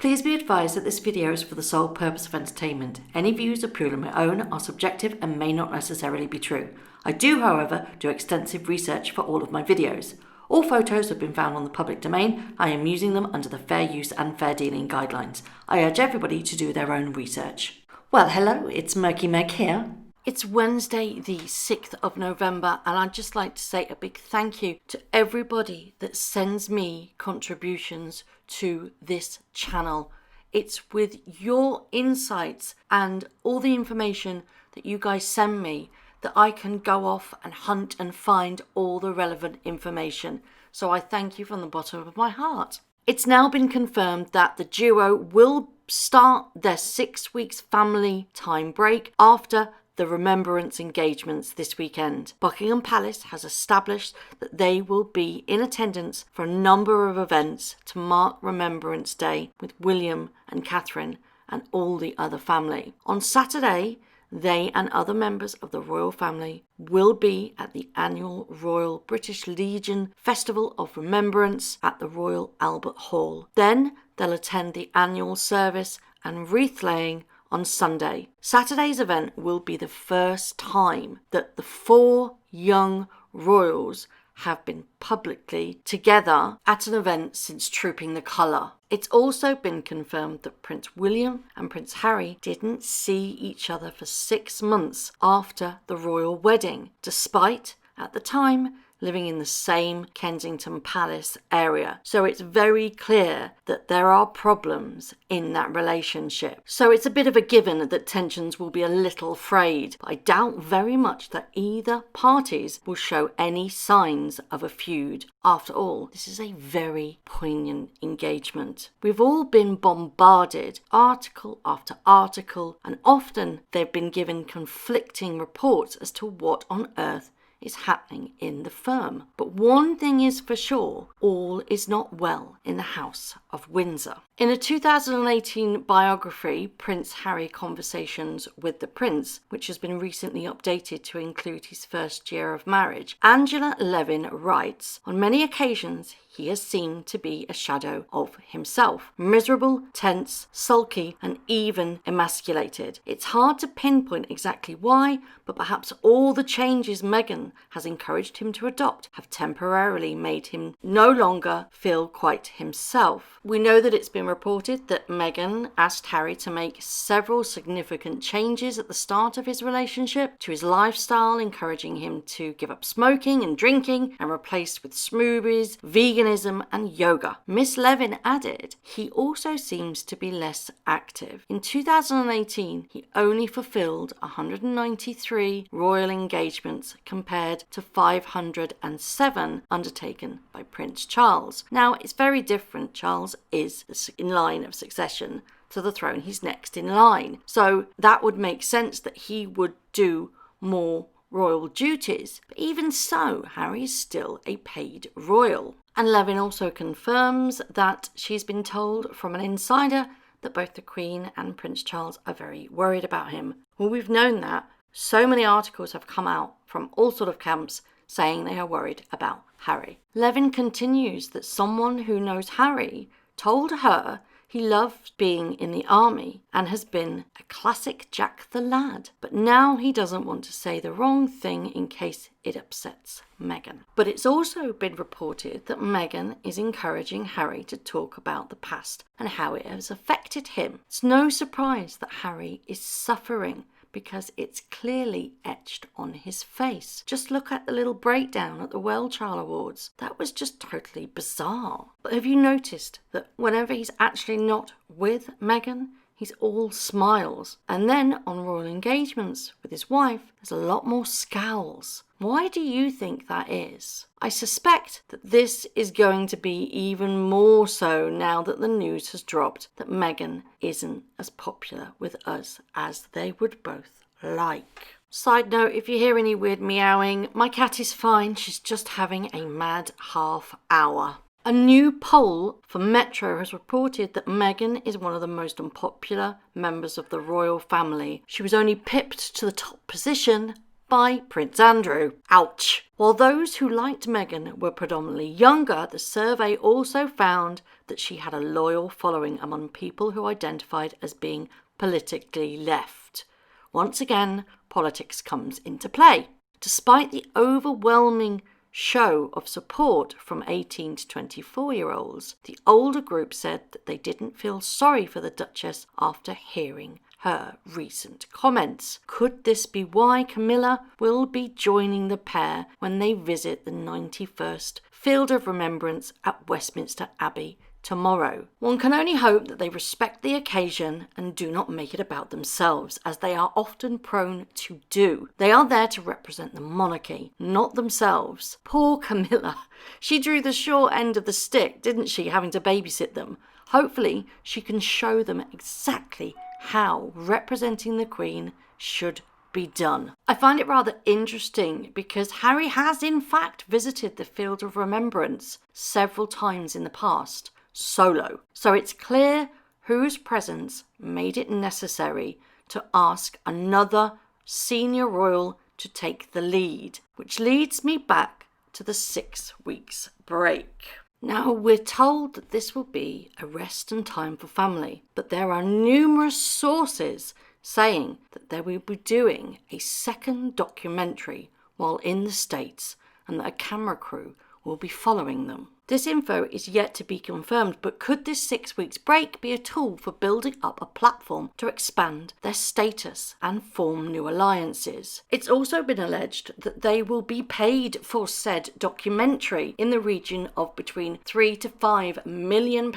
Please be advised that this video is for the sole purpose of entertainment. Any views are purely my own, are subjective and may not necessarily be true. I do, however, do extensive research for all of my videos. All photos have been found on the public domain. I am using them under the fair use and fair dealing guidelines. I urge everybody to do their own research. Well, hello, it's Murky Meg here. It's Wednesday, the 6th of November, and I'd just like to say a big thank you to everybody that sends me contributions to this channel. It's with your insights and all the information that you guys send me that I can go off and hunt and find all the relevant information. So I thank you from the bottom of my heart. It's now been confirmed that the duo will start their 6 weeks family time break after the Remembrance engagements this weekend. Buckingham Palace has established that they will be in attendance for a number of events to mark Remembrance Day with William and Catherine and all the other family. On Saturday, they and other members of the royal family will be at the annual Royal British Legion Festival of Remembrance at the Royal Albert Hall. Then they'll attend the annual service and wreath laying on Sunday. Saturday's event will be the first time that the 4 young royals have been publicly together at an event since Trooping the Colour. It's also been confirmed that Prince William and Prince Harry didn't see each other for 6 months after the royal wedding, despite, at the time, living in the same Kensington Palace area. So it's very clear that there are problems in that relationship. So it's a bit of a given that tensions will be a little frayed. But I doubt very much that either parties will show any signs of a feud. After all, this is a very poignant engagement. We've all been bombarded, article after article, and often they've been given conflicting reports as to what on earth is happening in the firm. But one thing is for sure, all is not well in the House of Windsor. In a 2018 biography, Prince Harry Conversations with the Prince, which has been recently updated to include his first year of marriage, Angela Levin writes, on many occasions he has seemed to be a shadow of himself. Miserable, tense, sulky, and even emasculated. It's hard to pinpoint exactly why, but perhaps all the changes Meghan has encouraged him to adopt have temporarily made him no longer feel quite himself. We know that it's been reported that Meghan asked Harry to make several significant changes at the start of his relationship to his lifestyle, encouraging him to give up smoking and drinking and replace with smoothies, veganism and yoga. Miss Levin added, he also seems to be less active. In 2018, he only fulfilled 193 royal engagements compared to 507 undertaken by Prince Charles. Now, it's very different. Charles is in line of succession to the throne. He's next in line. So that would make sense that he would do more royal duties. But even so, Harry is still a paid royal. And Levin also confirms that she's been told from an insider that both the Queen and Prince Charles are very worried about him. Well, we've known that. So many articles have come out from all sort of camps saying they are worried about Harry. Levin continues that someone who knows Harry told her he loved being in the army and has been a classic Jack the Lad. But now he doesn't want to say the wrong thing in case it upsets Meghan. But it's also been reported that Meghan is encouraging Harry to talk about the past and how it has affected him. It's no surprise that Harry is suffering because it's clearly etched on his face. Just look at the little breakdown at the Well Child Awards. That was just totally bizarre. But have you noticed that whenever he's actually not with Meghan, he's all smiles? And then on royal engagements with his wife, there's a lot more scowls. Why do you think that is? I suspect that this is going to be even more so now that the news has dropped that Meghan isn't as popular with us as they would both like. Side note, if you hear any weird meowing, my cat is fine. She's just having a mad half hour. A new poll for Metro has reported that Meghan is one of the most unpopular members of the royal family. She was only pipped to the top position by Prince Andrew. Ouch! While those who liked Meghan were predominantly younger, the survey also found that she had a loyal following among people who identified as being politically left. Once again, politics comes into play. Despite the overwhelming show of support from 18 to 24-year-olds, the older group said that they didn't feel sorry for the Duchess after hearing her recent comments. Could this be why Camilla will be joining the pair when they visit the 91st Field of Remembrance at Westminster Abbey tomorrow? One can only hope that they respect the occasion and do not make it about themselves, as they are often prone to do. They are there to represent the monarchy, not themselves. Poor Camilla. She drew the short end of the stick, didn't she, having to babysit them? Hopefully, she can show them exactly how representing the Queen should be done. I find it rather interesting because Harry has in fact visited the Field of Remembrance several times in the past, solo. So it's clear whose presence made it necessary to ask another senior royal to take the lead, which leads me back to the 6 weeks break. Now, we're told that this will be a rest and time for family, but there are numerous sources saying that they will be doing a second documentary while in the States and that a camera crew will be following them. This info is yet to be confirmed, but could this 6 weeks break be a tool for building up a platform to expand their status and form new alliances? It's also been alleged that they will be paid for said documentary in the region of between £3 to £5 million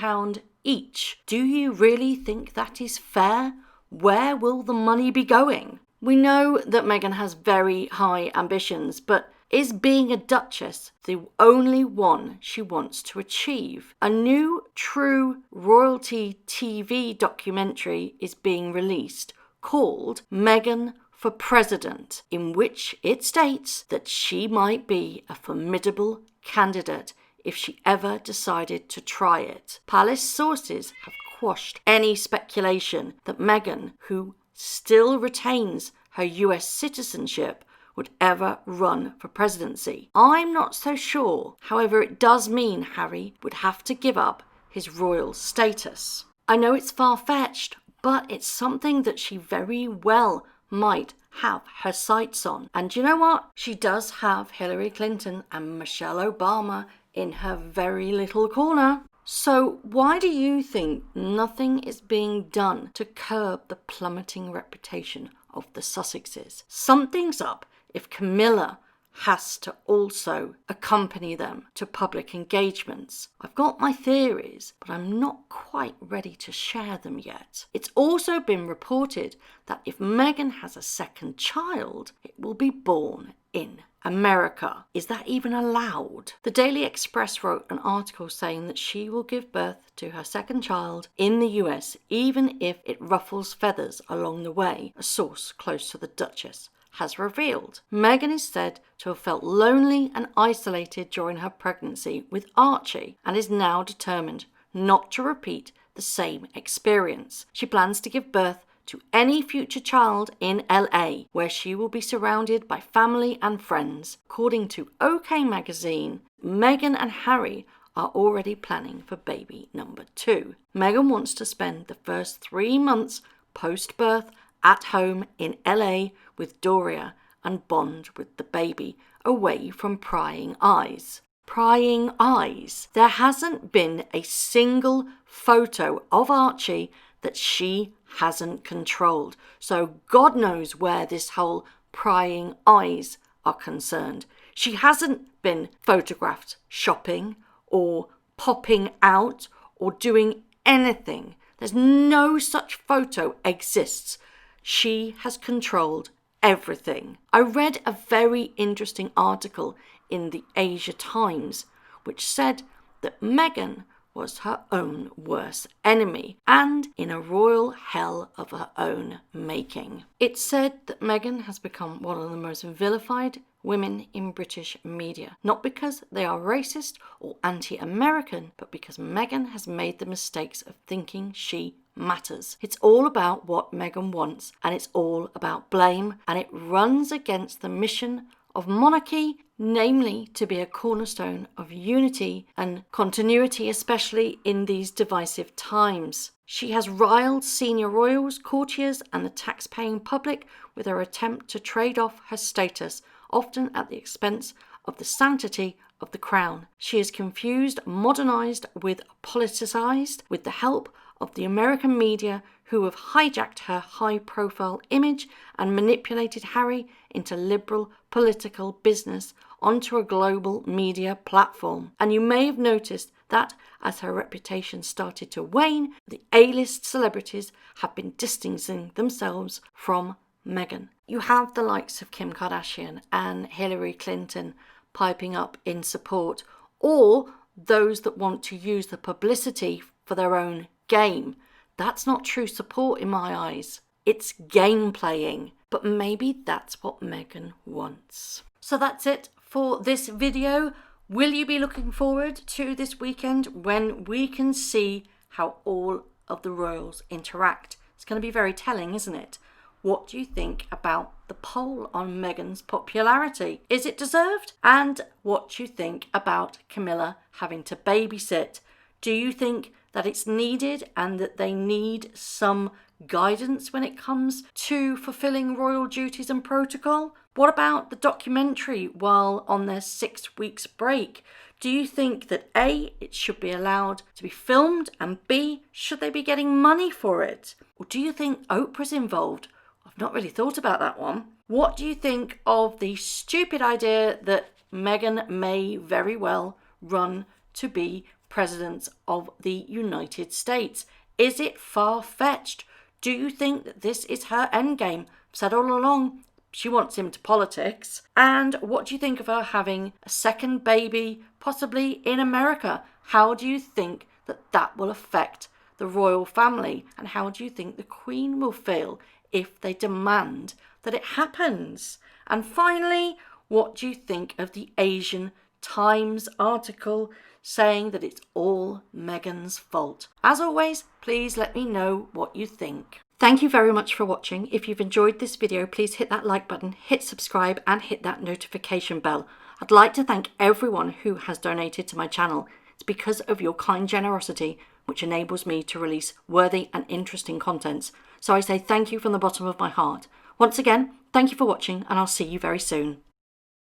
each. Do you really think that is fair? Where will the money be going? We know that Meghan has very high ambitions, but is being a duchess the only one she wants to achieve? A new true royalty TV documentary is being released called Meghan for President, in which it states that she might be a formidable candidate if she ever decided to try it. Palace sources have quashed any speculation that Meghan, who still retains her US citizenship, would ever run for presidency. I'm not so sure. However, it does mean Harry would have to give up his royal status. I know it's far-fetched, but it's something that she very well might have her sights on. And you know what? She does have Hillary Clinton and Michelle Obama in her very little corner. So why do you think nothing is being done to curb the plummeting reputation of the Sussexes? Something's up if Camilla has to also accompany them to public engagements. I've got my theories, but I'm not quite ready to share them yet. It's also been reported that if Meghan has a second child, it will be born in America. Is that even allowed? The Daily Express wrote an article saying that she will give birth to her second child in the US, even if it ruffles feathers along the way, a source close to the Duchess has revealed. Meghan is said to have felt lonely and isolated during her pregnancy with Archie and is now determined not to repeat the same experience. She plans to give birth to any future child in LA, where she will be surrounded by family and friends. According to OK Magazine, Meghan and Harry are already planning for baby number 2. Meghan wants to spend the first 3 months post-birth at home in LA with Doria and bond with the baby, away from prying eyes. Prying eyes. There hasn't been a single photo of Archie that she hasn't controlled. So God knows where this whole prying eyes are concerned. She hasn't been photographed shopping or popping out or doing anything. There's no such photo exists. She has controlled everything. I read a very interesting article in the Asia Times which said that Meghan was her own worst enemy and in a royal hell of her own making. It said that Meghan has become one of the most vilified women in British media, not because they are racist or anti-American, but because Meghan has made the mistakes of thinking she matters. It's all about what Meghan wants, and it's all about blame, and it runs against the mission of monarchy, namely to be a cornerstone of unity and continuity, especially in these divisive times. She has riled senior royals, courtiers, and the tax-paying public with her attempt to trade off her status, often at the expense of the sanctity of the crown. She is confused, modernised with politicised, with the help of the American media, who have hijacked her high-profile image and manipulated Harry into liberal political business onto a global media platform. And you may have noticed that as her reputation started to wane, the A-list celebrities have been distancing themselves from Meghan. You have the likes of Kim Kardashian and Hillary Clinton piping up in support, or those that want to use the publicity for their own game. That's not true support in my eyes. It's game playing. But maybe that's what Meghan wants. So that's it for this video. Will you be looking forward to this weekend when we can see how all of the royals interact? It's going to be very telling, isn't it? What do you think about the poll on Meghan's popularity? Is it deserved? And what do you think about Camilla having to babysit? Do you think that it's needed and that they need some guidance when it comes to fulfilling royal duties and protocol? What about the documentary while on their 6 weeks break? Do you think that A, it should be allowed to be filmed, and B, should they be getting money for it? Or do you think Oprah's involved? I've not really thought about that one. What do you think of the stupid idea that Meghan may very well run to be President of the United States? Is it far-fetched? Do you think that this is her endgame? I've said all along, she wants him to politics. And what do you think of her having a second baby, possibly in America? How do you think that that will affect the royal family? And how do you think the Queen will feel if they demand that it happens? And finally, what do you think of the Asian Times article saying that it's all Meghan's fault? As always, please let me know what you think. Thank you very much for watching. If you've enjoyed this video, please hit that like button, hit subscribe, and hit that notification bell. I'd like to thank everyone who has donated to my channel. It's because of your kind generosity which enables me to release worthy and interesting contents. So I say thank you from the bottom of my heart. Once again, thank you for watching, and I'll see you very soon.